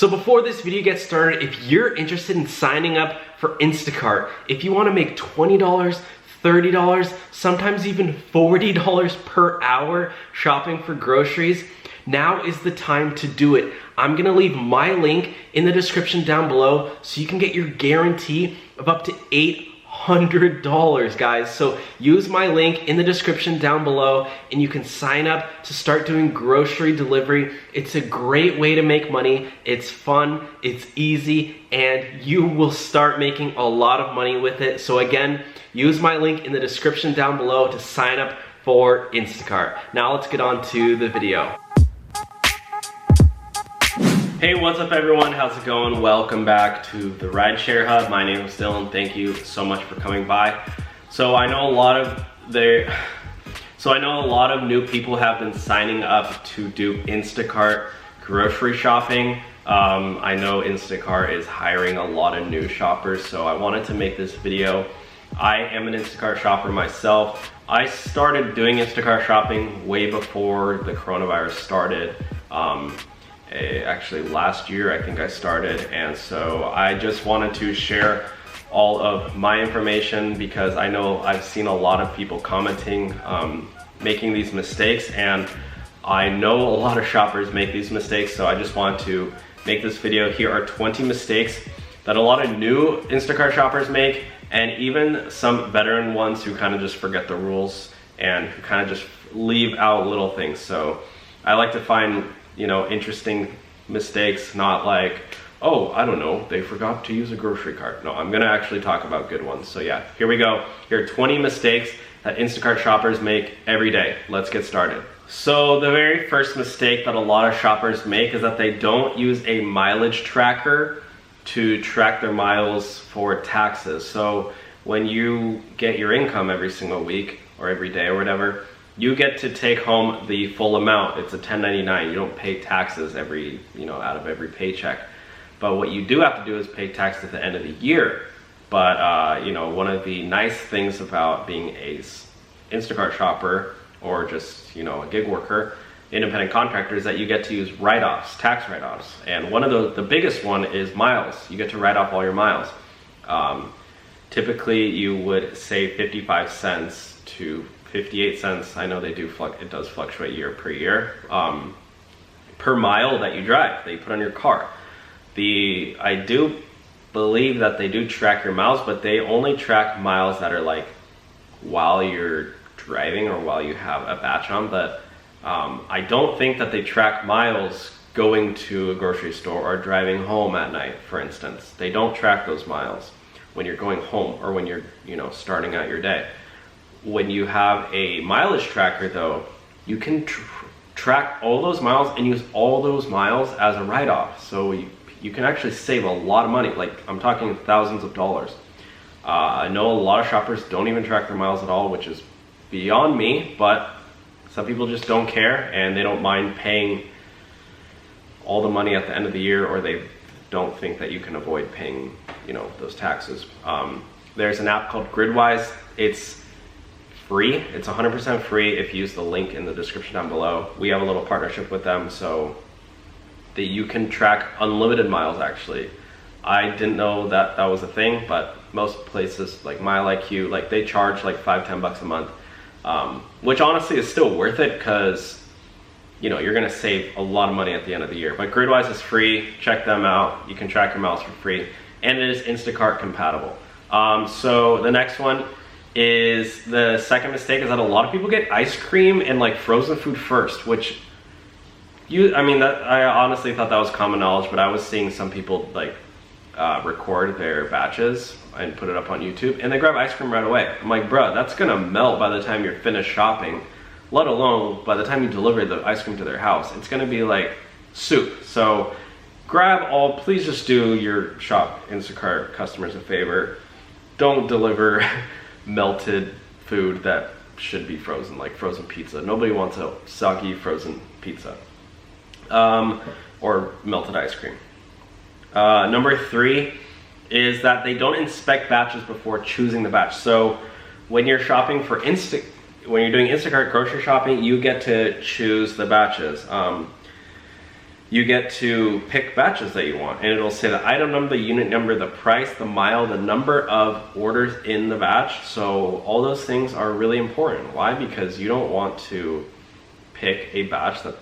So before this video gets started, if you're interested in signing up for Instacart, if you want to make $20, $30, sometimes even $40 per hour shopping for groceries, now is the time to do it. I'm gonna leave my link in the description down below so you can get your guarantee of up to $800, guys. So use my link in the description down below and you can sign up to start doing grocery delivery. It's a great way to make money. It's fun, it's easy, and you will start making a lot of money with it. So again, use my link in the description down below to sign up for Instacart. Now let's get on to the video. Hey, what's up everyone? How's it going? Welcome back to the Rideshare Hub. My name is Dylan. Thank you so much for coming by. So I know a lot of new people have been signing up to do Instacart grocery shopping. I know Instacart is hiring a lot of new shoppers, so I wanted to make this video. I am an Instacart shopper myself. I started doing Instacart shopping way before the coronavirus started. Actually last year I think I started, and so I just wanted to share all of my information because I know I've seen a lot of people commenting making these mistakes, and I know a lot of shoppers make these mistakes, so I just want to make this video. Here are 20 mistakes that a lot of new Instacart shoppers make, and even some veteran ones who kind of just forget the rules and who kind of just leave out little things. So I like to find, you know, interesting mistakes, not like, oh, I don't know, they forgot to use a grocery cart. No, I'm gonna actually talk about good ones. So yeah, here we go. Here are 20 mistakes that Instacart shoppers make every day. Let's get started. So the very first mistake that a lot of shoppers make is that they don't use a mileage tracker to track their miles for taxes. So when you get your income every single week or every day or whatever, you get to take home the full amount. It's a 1099. You don't pay taxes out of every paycheck. But what you do have to do is pay tax at the end of the year. But one of the nice things about being a Instacart shopper or just, a gig worker, independent contractor, is that you get to use write-offs, tax write-offs. And one of the biggest one is miles. You get to write off all your miles. Typically you would save 55 cents to 58 cents. I know it does fluctuate year per year, per mile that you drive, that you put on your car. I do believe that they do track your miles, but they only track miles that are like while you're driving or while you have a batch on. But I don't think that they track miles going to a grocery store or driving home at night, for instance. They don't track those miles when you're going home or when you're starting out your day. When you have a mileage tracker though, you can track all those miles and use all those miles as a write-off. So you can actually save a lot of money. Like, I'm talking thousands of dollars. I know a lot of shoppers don't even track their miles at all, which is beyond me, but some people just don't care and they don't mind paying all the money at the end of the year, or they don't think that you can avoid paying, those taxes. There's an app called Gridwise. It's free. It's 100% free if you use the link in the description down below. We have a little partnership with them so that you can track unlimited miles actually. I didn't know that that was a thing, but most places like MileIQ, they charge like $5-10 a month, which honestly is still worth it because you're gonna save a lot of money at the end of the year. But Gridwise is free. Check them out. You can track your miles for free, and it is Instacart compatible. So the next one is, the second mistake is that a lot of people get ice cream and frozen food first, which I honestly thought that was common knowledge, but I was seeing some people record their batches and put it up on YouTube and they grab ice cream right away. I'm like, bruh, that's gonna melt by the time you're finished shopping, let alone by the time you deliver the ice cream to their house. It's gonna be like soup. So please just do your shop Instacart customers a favor. Don't deliver melted food that should be frozen, like frozen pizza. Nobody wants a soggy frozen pizza or melted ice cream. Number 3 is that they don't inspect batches before choosing the batch. So when you're shopping for when you're doing Instacart grocery shopping, you get to choose the batches. you get to pick batches that you want, and it'll say the item number, the unit number, the price, the mile, the number of orders in the batch. So all those things are really important. Why? Because you don't want to pick a batch that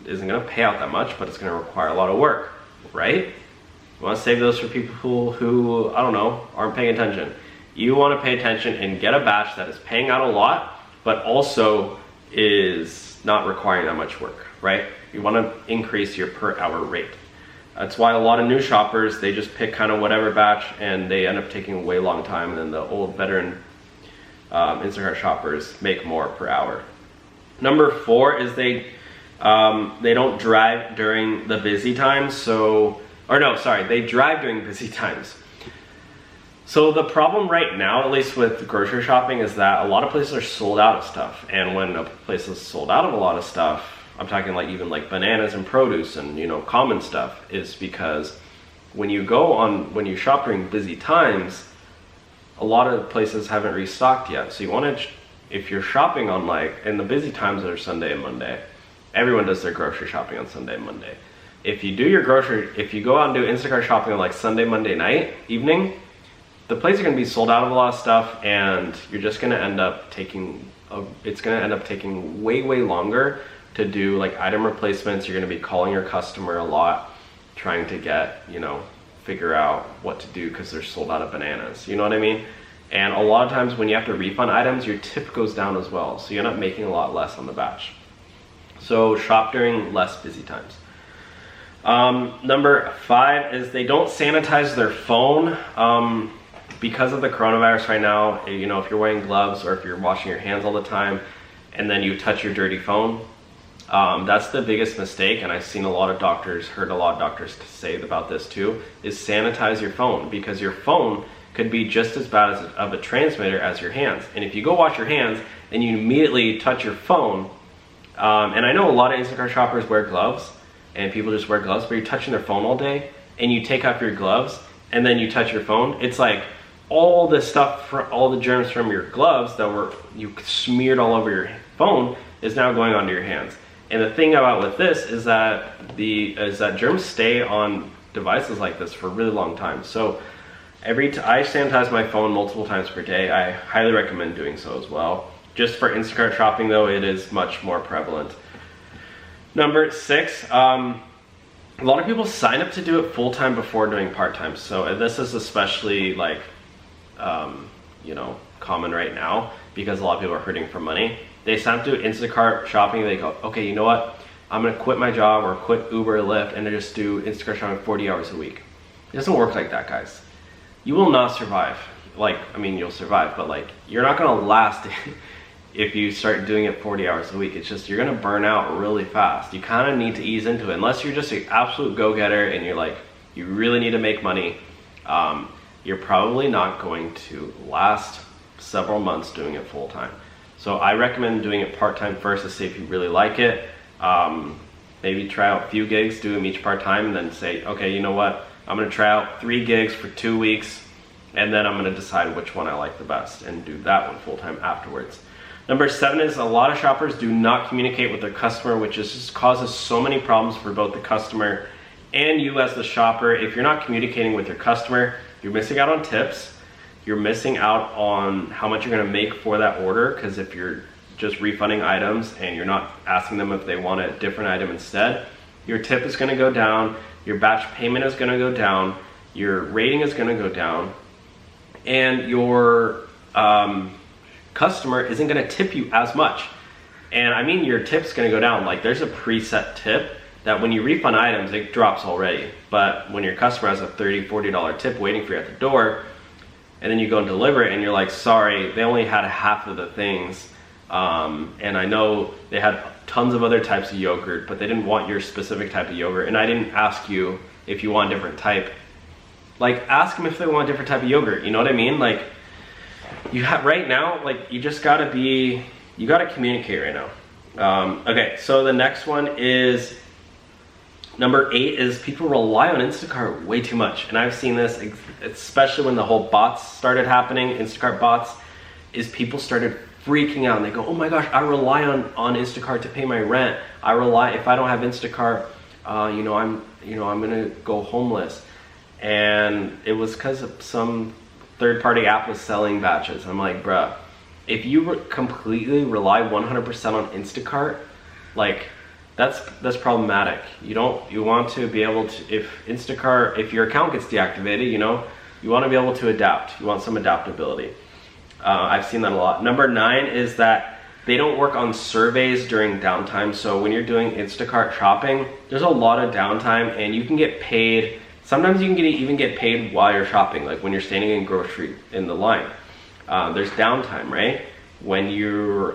isn't going to pay out that much, but it's going to require a lot of work, right? You want to save those for people who I don't know, aren't paying attention. You want to pay attention and get a batch that is paying out a lot, but also is not requiring that much work, right? You want to increase your per hour rate. That's why a lot of new shoppers, they just pick kind of whatever batch and they end up taking a way long time, and then the old veteran Instacart shoppers make more per hour. Number 4 is they don't drive during the busy times. They drive during busy times. So the problem right now, at least with grocery shopping, is that a lot of places are sold out of stuff. And when a place is sold out of a lot of stuff, I'm talking like even like bananas and produce and, you know, common stuff, is because when you shop during busy times, a lot of places haven't restocked yet. So you want to, if you're shopping on and the busy times are Sunday and Monday, everyone does their grocery shopping on Sunday and Monday. If you go out and do Instacart shopping on like Sunday, Monday night, evening, the place are going to be sold out of a lot of stuff, and you're just going to end up taking, it's going to end up taking way, way longer to do like item replacements. You're going to be calling your customer a lot, trying to get, you know, figure out what to do because they're sold out of bananas. You know what I mean? And a lot of times when you have to refund items, your tip goes down as well. So you end up making a lot less on the batch. So shop during less busy times. Number 5 is they don't sanitize their phone. Because of the coronavirus right now, you know, if you're wearing gloves or if you're washing your hands all the time and then you touch your dirty phone, that's the biggest mistake. And I've seen a lot of doctors, heard a lot of doctors say about this too, is sanitize your phone, because your phone could be just as bad of a transmitter as your hands. And if you go wash your hands and you immediately touch your phone, and I know a lot of Instacart shoppers wear gloves and people just wear gloves, but you're touching their phone all day and you take off your gloves and then you touch your phone, it's like all the stuff, all the germs from your gloves that you smeared all over your phone is now going onto your hands. And the thing about with this is that germs stay on devices like this for a really long time. So I sanitize my phone multiple times per day. I highly recommend doing so as well. Just for Instacart shopping though, it is much more prevalent. Number 6, a lot of people sign up to do it full-time before doing part-time. So this is especially like, you know, common right now because a lot of people are hurting for money. They sign up to do Instacart shopping. They go, okay, you know what? I'm gonna quit my job or quit Uber or Lyft and just do Instacart shopping 40 hours a week. It doesn't work like that, guys. You will not survive. You'll survive, but like, you're not gonna last if you start doing it 40 hours a week. It's just, you're gonna burn out really fast. You kind of need to ease into it. Unless you're just an absolute go-getter and you're like, you really need to make money, you're probably not going to last several months doing it full-time. So I recommend doing it part-time first to see if you really like it. Maybe try out a few gigs, do them each part-time, and then say, okay, you know what? I'm gonna try out 3 gigs for 2 weeks, and then I'm gonna decide which one I like the best and do that one full-time afterwards. Number 7 is a lot of shoppers do not communicate with their customer, which just causes so many problems for both the customer and you as the shopper. If you're not communicating with your customer, you're missing out on tips. You're missing out on how much you're gonna make for that order, because if you're just refunding items and you're not asking them if they want a different item instead, your tip is gonna go down, your batch payment is gonna go down, your rating is gonna go down, and your customer isn't gonna tip you as much. And I mean, your tip's gonna go down. Like, there's a preset tip that when you refund items, it drops already. But when your customer has a $30, $40 tip waiting for you at the door, and then you go and deliver it and you're like, sorry, they only had half of the things. And I know they had tons of other types of yogurt, but they didn't want your specific type of yogurt. And I didn't ask you if you want a different type. Like, ask them if they want a different type of yogurt. You know what I mean? Like, you have right now, like, you just gotta communicate right now. Okay, so the next one is number 8 is people rely on Instacart way too much. And I've seen this, especially when the whole bots started happening, Instacart bots, is people started freaking out and they go, oh my gosh, I rely on Instacart to pay my rent. If I don't have Instacart, I'm gonna go homeless. And it was because some third-party app was selling batches. I'm like, bruh, if you completely rely 100% on Instacart, like that's problematic. You want to be able to, if your account gets deactivated, you want to be able to adapt. You want some adaptability. I've seen that a lot. Number 9 is that they don't work on surveys during downtime. So when you're doing Instacart shopping, there's a lot of downtime, and you can get paid. Sometimes you can even get paid while you're shopping, like when you're standing in the line. There's downtime, right? When you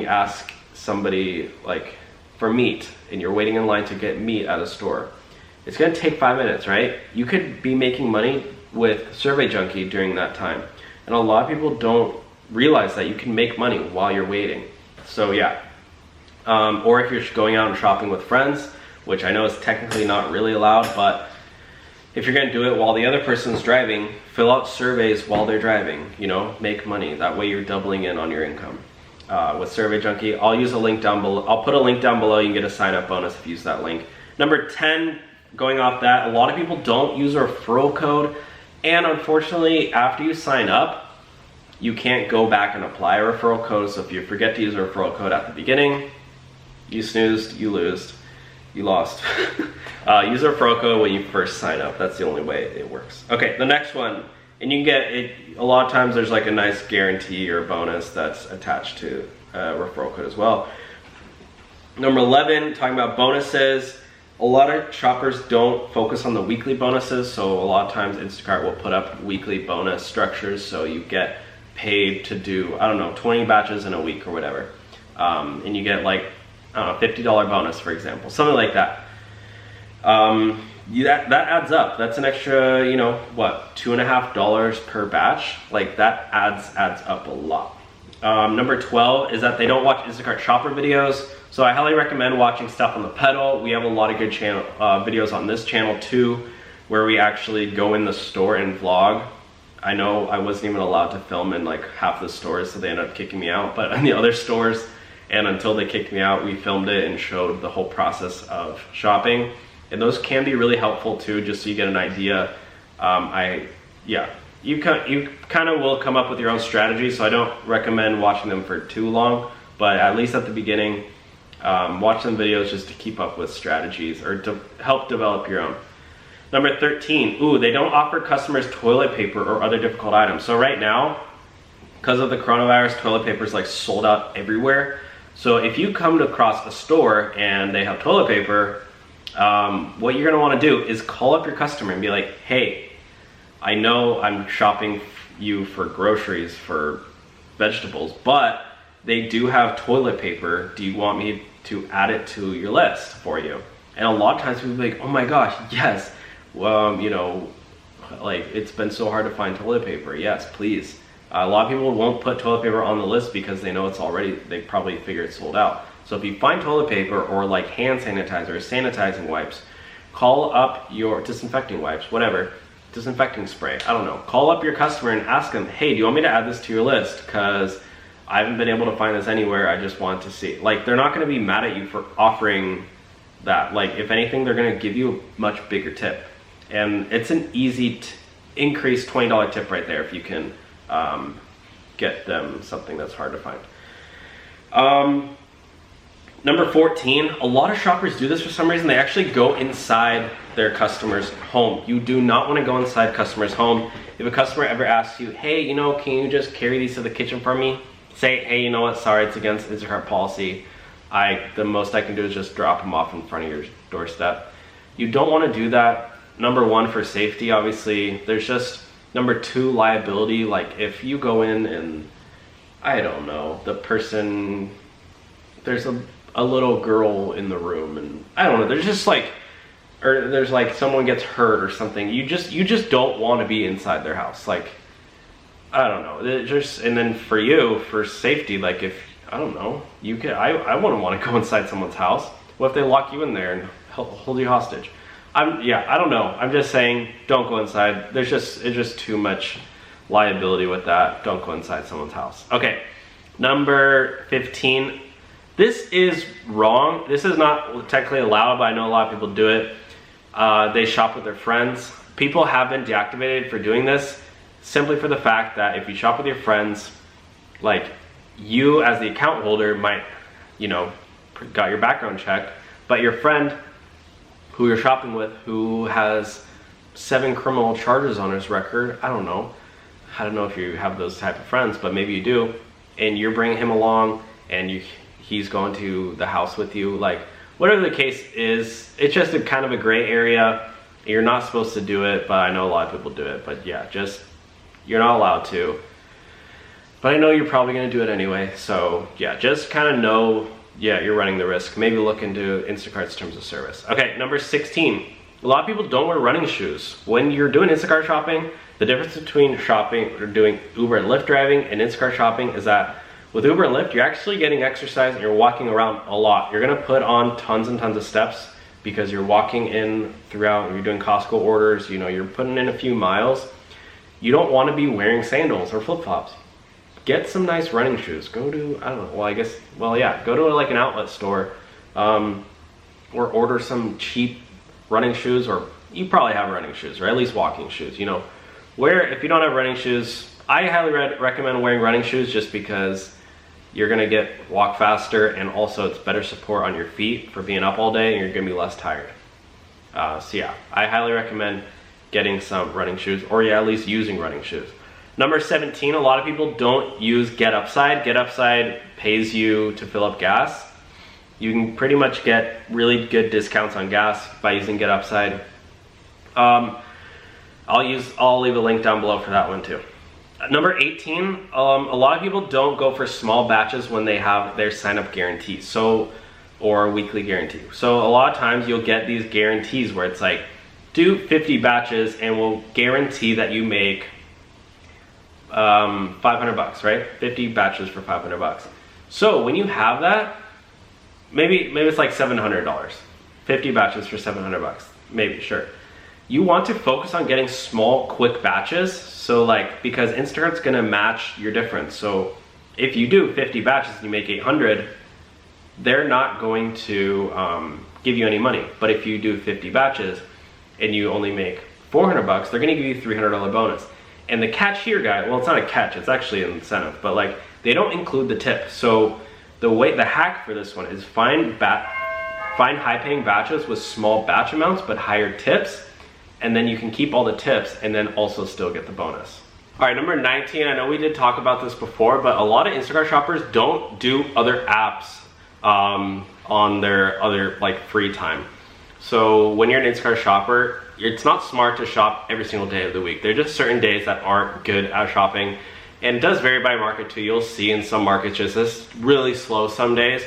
ask somebody like for meat and you're waiting in line to get meat at a store, it's gonna take 5 minutes, right? You could be making money with Survey Junkie during that time. And a lot of people don't realize that you can make money while you're waiting. So yeah, or if you're going out and shopping with friends, which I know is technically not really allowed, but if you're gonna do it while the other person's driving, fill out surveys while they're driving, make money. That way you're doubling in on your income. With Survey Junkie, I'll use a link down below. I'll put a link down below. You can get a sign up bonus if you use that link. Number 10, going off that, a lot of people don't use a referral code. And unfortunately, after you sign up, you can't go back and apply a referral code. So if you forget to use a referral code at the beginning, you snoozed, you lost. Use a referral code when you first sign up. That's the only way it works. Okay, the next one, and you can get it, a lot of times there's like a nice guarantee or bonus that's attached to a referral code as well. Number 11, talking about bonuses. A lot of shoppers don't focus on the weekly bonuses, so a lot of times Instacart will put up weekly bonus structures, so you get paid to do, 20 batches in a week or whatever. And you get like, $50 bonus, for example, something like that. That adds up. That's an extra, $2.50 per batch. Like that adds up a lot. Number 12 is that they don't watch Instacart Shopper videos. So I highly recommend watching Steph On The Pedal. We have a lot of good videos on this channel too, where we actually go in the store and vlog. I know I wasn't even allowed to film in like half the stores, so they ended up kicking me out. But in the other stores, and until they kicked me out, we filmed it and showed the whole process of shopping. And those can be really helpful too, just so you get an idea. You kind of will come up with your own strategy, so I don't recommend watching them for too long, but at least at the beginning, watch some videos just to keep up with strategies or to help develop your own. Number 13, they don't offer customers toilet paper or other difficult items. So right now, because of the coronavirus, toilet paper is like sold out everywhere. So if you come across a store and they have toilet paper, what you're gonna wanna do is call up your customer and be like, hey, I know I'm shopping you for groceries, for vegetables, but they do have toilet paper. Do you want me to add it to your list for you? And a lot of times people will be like, oh my gosh, yes. Like it's been so hard to find toilet paper. Yes, please. A lot of people won't put toilet paper on the list because they know they probably figure it's sold out. So if you find toilet paper or like hand sanitizer or sanitizing wipes, call up your disinfecting wipes, whatever, disinfecting spray, I don't know. Call up your customer and ask them, hey, do you want me to add this to your list? Because I haven't been able to find this anywhere. I just want to see. Like they're not gonna be mad at you for offering that. Like if anything, they're gonna give you a much bigger tip. And it's an easy increased $20 tip right there if you can get them something that's hard to find. Number 14, a lot of shoppers do this for some reason. They actually go inside their customer's home. You do not want to go inside customer's home. If a customer ever asks you, hey, can you just carry these to the kitchen for me? Say, hey, you know what, sorry, it's against Instacart policy. The most I can do is just drop them off in front of your doorstep. You don't want to do that. Number 1, for safety, obviously. There's just, number 2, liability. Like if you go in and, I don't know, there's a little girl in the room and I don't know, there's just like, or there's like someone gets hurt or something. You just don't want to be inside their house. Like, I don't know. And then for you, for safety, like if, I don't know, I wouldn't want to go inside someone's house. What if they lock you in there and hold you hostage? I don't know. I'm just saying, don't go inside. It's just too much liability with that. Don't go inside someone's house. Okay, number 15, This is wrong. This is not technically allowed, but I know a lot of people do it. They shop with their friends. People have been deactivated for doing this simply for the fact that if you shop with your friends, like you as the account holder might, you know, got your background checked, but your friend who you're shopping with who has 7 criminal charges on his record, I don't know if you have those type of friends, but maybe you do, and you're bringing him along and he's going to the house with you, like whatever the case is, it's just a kind of a gray area. You're not supposed to do it, but I know a lot of people do it. But yeah, just, you're not allowed to. But I know you're probably gonna do it anyway. So yeah, just kind of know, yeah, you're running the risk. Maybe look into Instacart's terms of service. Okay, number 16. A lot of people don't wear running shoes. When you're doing Instacart shopping, the difference between shopping or doing Uber and Lyft driving and Instacart shopping is that with Uber and Lyft, you're actually getting exercise and you're walking around a lot. You're gonna put on tons and tons of steps because you're walking in throughout, you're doing Costco orders, you know, you're putting in a few miles. You don't wanna be wearing sandals or flip-flops. Get some nice running shoes. Go to, I don't know, well, I guess, well, yeah, go to like an outlet store or order some cheap running shoes, or you probably have running shoes, or at least walking shoes, you know. If you don't have running shoes, I highly recommend wearing running shoes just because you're gonna walk faster, and also it's better support on your feet for being up all day and you're gonna be less tired. So yeah, I highly recommend getting some running shoes, or yeah, at least using running shoes. Number 17, a lot of people don't use Get Upside. Get Upside pays you to fill up gas. You can pretty much get really good discounts on gas by using Get Upside. I'll leave a link down below for that one too. Number 18, a lot of people don't go for small batches when they have their sign up guarantee, or weekly guarantee. So a lot of times you'll get these guarantees where it's like, do 50 batches and we'll guarantee that you make 500 bucks, right? 50 batches for 500 bucks. So when you have that, maybe it's like $700, 50 batches for 700 bucks, maybe, sure. You want to focus on getting small, quick batches. So like, because Instacart's gonna match your difference. So if you do 50 batches and you make 800, they're not going to give you any money. But if you do 50 batches and you only make 400 bucks, they're gonna give you a $300 bonus. And the catch here, guys, well, it's not a catch, it's actually an incentive, but like, they don't include the tip. So the hack for this one is find high paying batches with small batch amounts, but higher tips. And then you can keep all the tips and then also still get the bonus. All right, number 19, I know we did talk about this before, but a lot of Instacart shoppers don't do other apps on their other like free time. So when you're an Instacart shopper, it's not smart to shop every single day of the week. There are just certain days that aren't good at shopping. And it does vary by market too. You'll see in some markets just this really slow some days.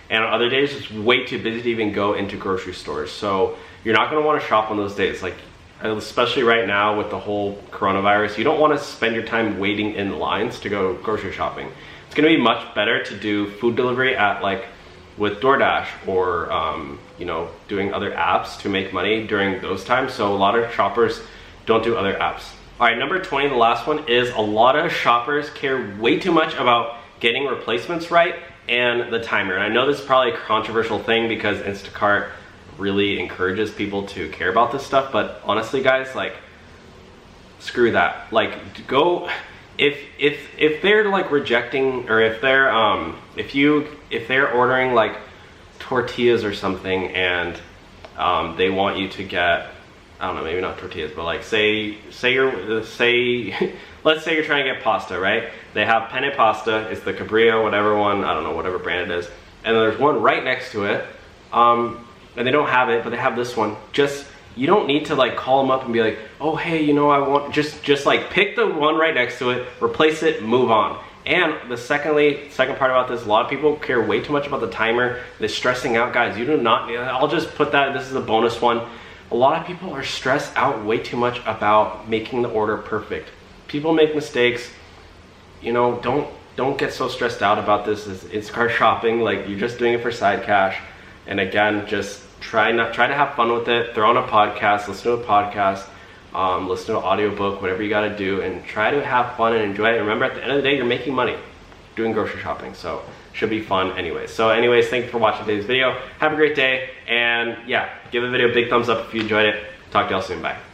And on other days, it's way too busy to even go into grocery stores. So you're not gonna wanna shop on those days. Like, especially right now with the whole coronavirus, you don't wanna spend your time waiting in lines to go grocery shopping. It's gonna be much better to do food delivery at with DoorDash or you know, doing other apps to make money during those times. So a lot of shoppers don't do other apps. All right, number 20, the last one, is a lot of shoppers care way too much about getting replacements right and the timer. And I know this is probably a controversial thing because Instacart really encourages people to care about this stuff, but honestly guys, like, screw that. Like, go, if they're like rejecting, or if they're ordering like tortillas or something and they want you to get, I don't know, maybe not tortillas, but like let's say you're trying to get pasta, right? They have penne pasta, it's the Cabrillo, whatever one, I don't know, whatever brand it is, and there's one right next to it, and they don't have it, but they have this one. You don't need to like call them up and be like, oh hey, you know, I want, just like pick the one right next to it, replace it, move on. And the second part about this, a lot of people care way too much about the timer. They're stressing out, guys. You do not, I'll just put that, this is a bonus one. A lot of people are stressed out way too much about making the order perfect. People make mistakes. You know, don't get so stressed out about this. It's car shopping, like you're just doing it for side cash. And again, just try to have fun with it. Throw on a podcast, listen to a podcast, listen to an audiobook, whatever you gotta do, and try to have fun and enjoy it. Remember, at the end of the day, you're making money. doing grocery shopping. So should be fun anyways. So anyways, thank you for watching today's video. Have a great day. And yeah, give the video a big thumbs up if you enjoyed it. Talk to y'all soon. Bye.